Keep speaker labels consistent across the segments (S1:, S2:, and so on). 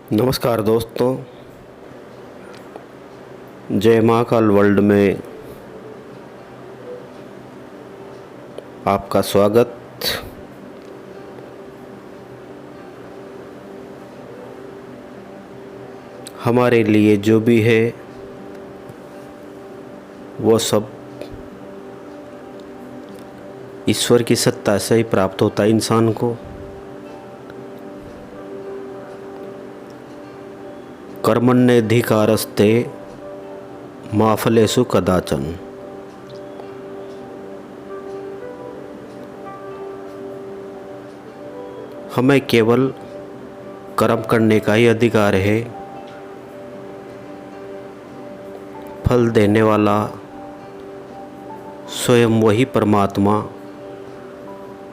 S1: नमस्कार दोस्तों, जय महाकाल वर्ल्ड में आपका स्वागत। हमारे लिए जो भी है वो सब ईश्वर की सत्ता से ही प्राप्त होता है इंसान को। कर्मण्येधिकारस्ते मा फलेषु कदाचन। हमें केवल कर्म करने का ही अधिकार है। फल देने वाला स्वयं वही परमात्मा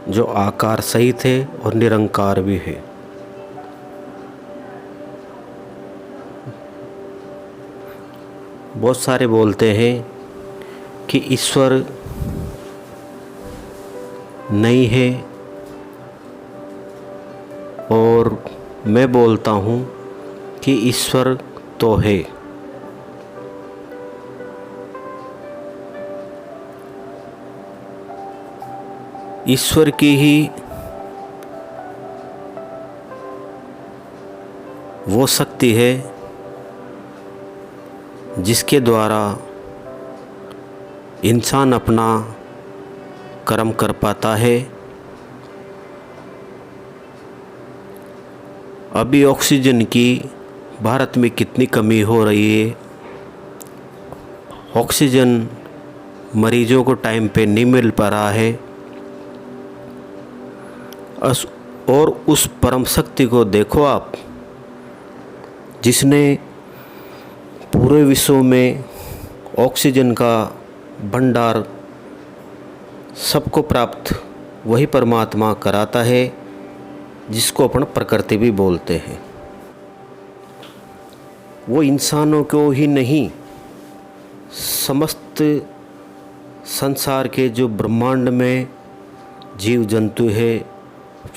S1: जो आकार सहित है और निरंकार भी है। बहुत सारे बोलते हैं कि ईश्वर नहीं है, और मैं बोलता हूँ कि ईश्वर तो है। ईश्वर की ही वो शक्ति है जिसके द्वारा इंसान अपना कर्म कर पाता है। अभी ऑक्सीजन की भारत में कितनी कमी हो रही है। ऑक्सीजन मरीजों को टाइम पे नहीं मिल पा रहा है। और उस परम शक्ति को देखो आप, जिसने पूरे विश्व में ऑक्सीजन का भंडार सबको प्राप्त वही परमात्मा कराता है, जिसको अपन प्रकृति भी बोलते हैं। वो इंसानों को ही नहीं, समस्त संसार के जो ब्रह्मांड में जीव जंतु है,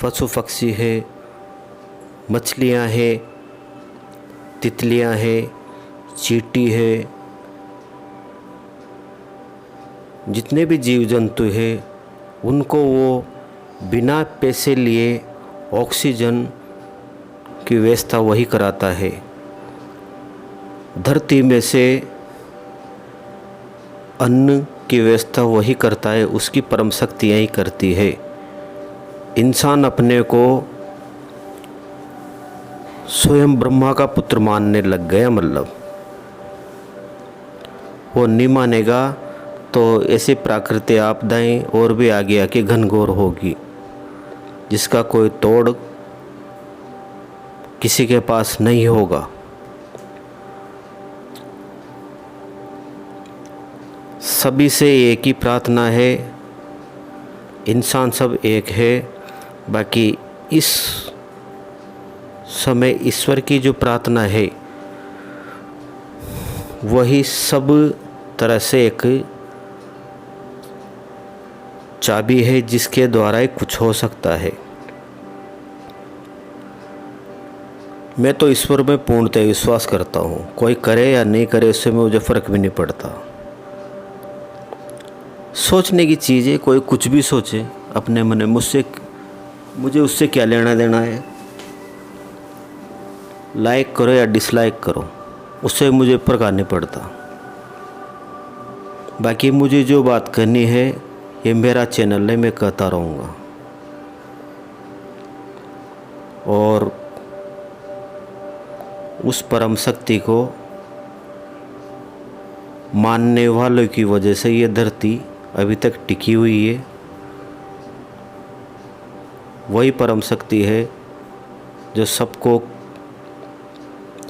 S1: पशु पक्षी है, मछलियाँ है, तितलियाँ है, चींटी है, जितने भी जीव जंतु है, उनको वो बिना पैसे लिए ऑक्सीजन की व्यवस्था वही कराता है। धरती में से अन्न की व्यवस्था वही करता है, उसकी परम शक्ति यही करती है। इंसान अपने को स्वयं ब्रह्मा का पुत्र मानने लग गया, मतलब वो नहीं मानेगा तो ऐसी प्राकृतिक आपदाएं और भी आगे आके घनघोर होगी, जिसका कोई तोड़ किसी के पास नहीं होगा। सभी से एक ही प्रार्थना है, इंसान सब एक है। बाकी इस समय ईश्वर की जो प्रार्थना है वही सब तरह से एक चाबी है, जिसके द्वारा ही कुछ हो सकता है। मैं तो ईश्वर में पूर्णतः विश्वास करता हूँ। कोई करे या नहीं करे, उससे मुझे फ़र्क भी नहीं पड़ता। सोचने की चीज़ है, कोई कुछ भी सोचे अपने मन में, मुझे उससे क्या लेना देना है। लाइक करो या डिसलाइक करो, उससे मुझे फर्क नहीं पड़ता। बाकी मुझे जो बात करनी है, ये मेरा चैनल है, मैं कहता रहूँगा। और उस परम शक्ति को मानने वालों की वजह से ये धरती अभी तक टिकी हुई है। वही परम शक्ति है जो सबको,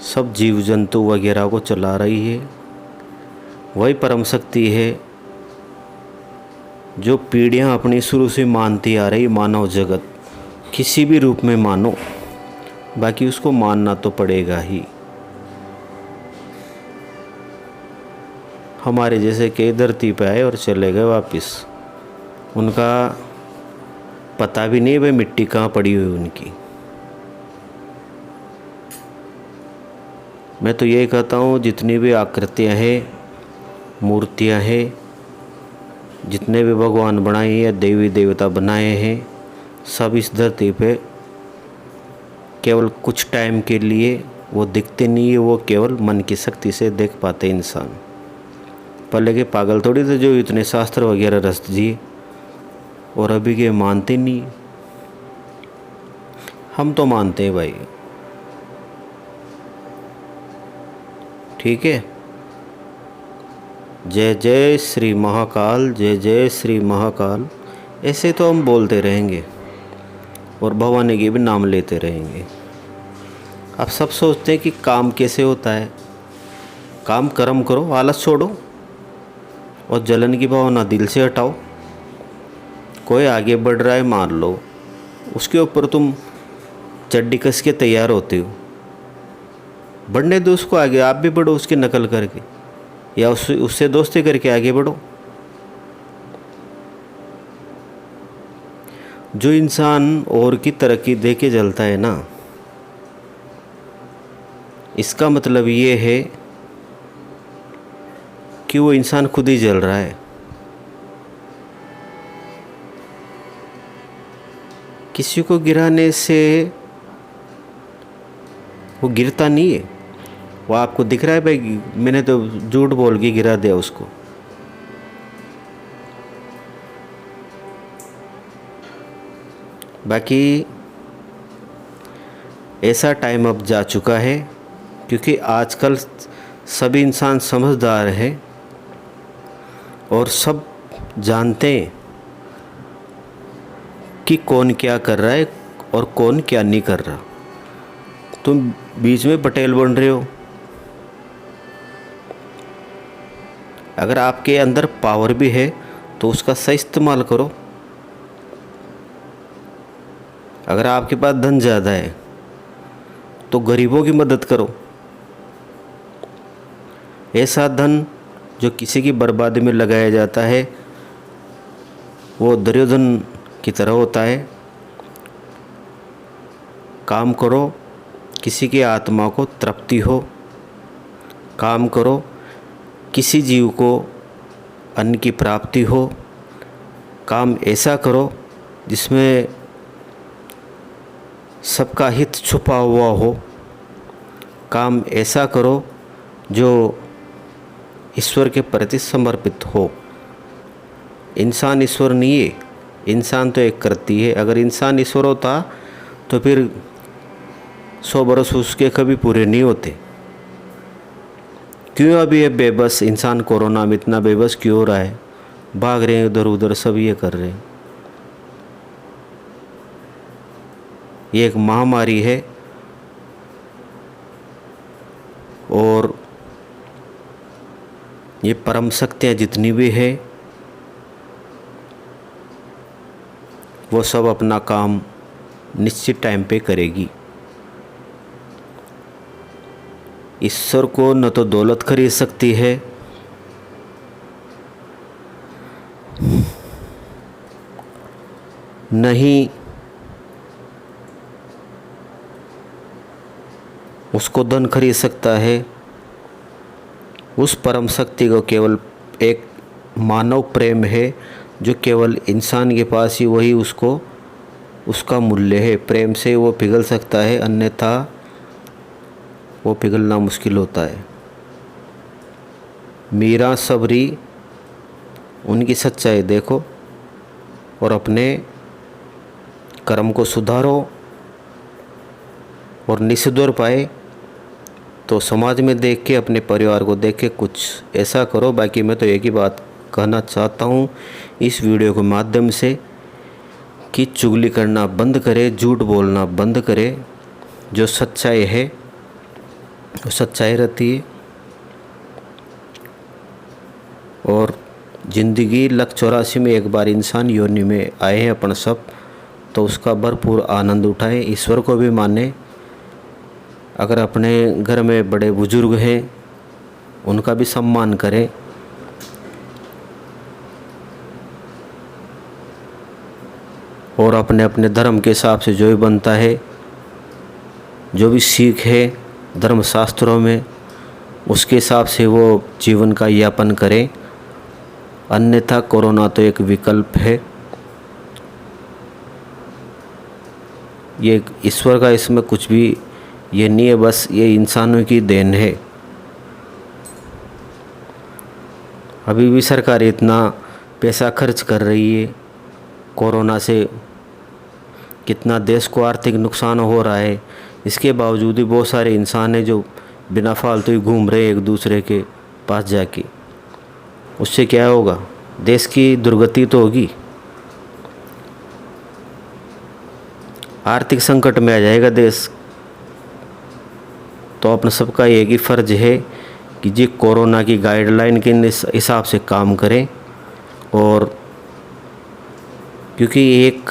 S1: सब जीव जंतु वगैरह को चला रही है। वही परम शक्ति है जो पीढ़ियां अपनी शुरू से मानती आ रही मानव जगत, किसी भी रूप में मानो, बाकी उसको मानना तो पड़ेगा ही। हमारे जैसे के धरती पे आए और चले गए वापस, उनका पता भी नहीं भाई मिट्टी कहाँ पड़ी हुई उनकी। मैं तो यही कहता हूँ, जितनी भी आकृतियाँ हैं, मूर्तियाँ हैं, जितने भी भगवान बनाए हैं या देवी देवता बनाए हैं, सब इस धरती पे केवल कुछ टाइम के लिए वो दिखते नहीं है, वो केवल मन की शक्ति से देख पाते इंसान। पहले के पागल थोड़ी थे जो इतने शास्त्र वगैरह रच दिए, और अभी के मानते नहीं। हम तो मानते हैं भाई, ठीक है। जय जय श्री महाकाल, जय जय श्री महाकाल, ऐसे तो हम बोलते रहेंगे और भवानी के भी नाम लेते रहेंगे। अब सब सोचते हैं कि काम कैसे होता है। काम कर्म करो, आलस छोड़ो और जलन की भावना दिल से हटाओ। कोई आगे बढ़ रहा है मान लो, उसके ऊपर तुम चड्डी कस के तैयार होते हो, बढ़ने दो उसको आगे, आप भी बढ़ो उसकी नकल करके, या उससे दोस्ती करके आगे बढ़ो। जो इंसान और की तरक्की देख के जलता है ना, इसका मतलब ये है कि वो इंसान खुद ही जल रहा है। किसी को गिराने से वो गिरता नहीं है। वो आपको दिख रहा है भाई, मैंने तो झूठ बोल के गिरा दिया उसको। बाकी ऐसा टाइम अब जा चुका है, क्योंकि आजकल सभी इंसान समझदार है और सब जानते हैं कि कौन क्या कर रहा है और कौन क्या नहीं कर रहा। तुम बीच में पटेल बन रहे हो। अगर आपके अंदर पावर भी है तो उसका सही इस्तेमाल करो। अगर आपके पास धन ज़्यादा है तो गरीबों की मदद करो। ऐसा धन जो किसी की बर्बादी में लगाया जाता है वो दुर्योधन की तरह होता है। काम करो, किसी की आत्मा को तृप्ति हो। काम करो, किसी जीव को अन्न की प्राप्ति हो। काम ऐसा करो जिसमें सबका हित छुपा हुआ हो। काम ऐसा करो जो ईश्वर के प्रति समर्पित हो। इंसान ईश्वर नहीं है, इंसान तो एक करती है। अगर इंसान ईश्वर होता तो फिर 100 बरस उसके कभी पूरे नहीं होते। क्यों अभी ये बेबस इंसान कोरोना में इतना बेबस क्यों हो रहा है? भाग रहे हैं उधर उधर, सब ये कर रहे हैं। ये एक महामारी है और ये परम शक्तियाँ जितनी भी है वो सब अपना काम निश्चित टाइम पे करेगी। ईश्वर को न तो दौलत खरीद सकती है, न ही उसको धन खरीद सकता है। उस परम शक्ति को केवल एक मानव प्रेम है जो केवल इंसान के पास ही वही उसका मूल्य है। प्रेम से वो पिघल सकता है, अन्यथा वो पिघलना मुश्किल होता है। मीरा सबरी, उनकी सच्चाई देखो और अपने कर्म को सुधारो, और निसुधर पाए तो समाज में देख के, अपने परिवार को देख के कुछ ऐसा करो। बाकी मैं तो एक ही बात कहना चाहता हूँ इस वीडियो के माध्यम से कि चुगली करना बंद करे, झूठ बोलना बंद करे। जो सच्चाई है वो सच्चाई रहती है। और ज़िंदगी 184 में एक बार इंसान योनि में आए हैं अपन सब, तो उसका भरपूर आनंद उठाएं। ईश्वर को भी माने। अगर अपने घर में बड़े बुजुर्ग हैं उनका भी सम्मान करें। और अपने अपने धर्म के हिसाब से जो भी बनता है, जो भी सीख है, धर्मशास्त्रों में, उसके हिसाब से वो जीवन का यापन करें। अन्यथा कोरोना तो एक विकल्प है, ये ईश्वर का इसमें कुछ भी ये नहीं है, बस ये इंसानों की देन है। अभी भी सरकार इतना पैसा खर्च कर रही है, कोरोना से कितना देश को आर्थिक नुकसान हो रहा है, इसके बावजूद भी बहुत सारे इंसान हैं जो बिना फालतू ही घूम रहे एक दूसरे के पास जाके। उससे क्या होगा? देश की दुर्गति तो होगी, आर्थिक संकट में आ जाएगा देश। तो अपना सबका एक ही फ़र्ज है कि जी कोरोना की गाइडलाइन के हिसाब से काम करें। और क्योंकि एक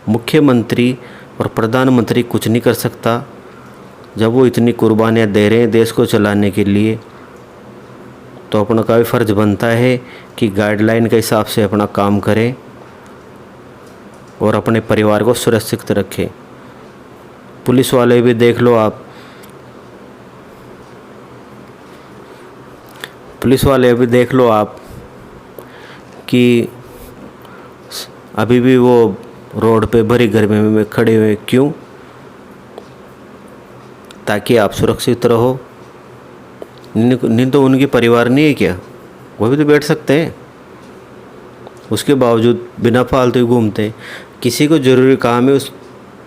S1: मुख्यमंत्री और प्रधानमंत्री कुछ नहीं कर सकता, जब वो इतनी कुर्बानियाँ दे रहे हैं देश को चलाने के लिए, तो अपना का भी फ़र्ज बनता है कि गाइडलाइन के हिसाब से अपना काम करें और अपने परिवार को सुरक्षित रखें। पुलिस वाले भी देख लो आप, कि अभी भी वो रोड पे भरी गर्मी में खड़े हुए, क्यों? ताकि आप सुरक्षित रहो। नहीं तो उनके परिवार नहीं है क्या? वो भी तो बैठ सकते हैं, उसके बावजूद बिना फालतू घूमते हैं। किसी को ज़रूरी काम है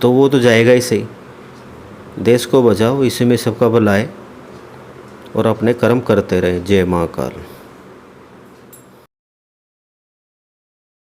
S1: तो वो तो जाएगा ही सही। देश को बचाओ, इसी में सबका भला है, और अपने कर्म करते रहे। जय महाकाल।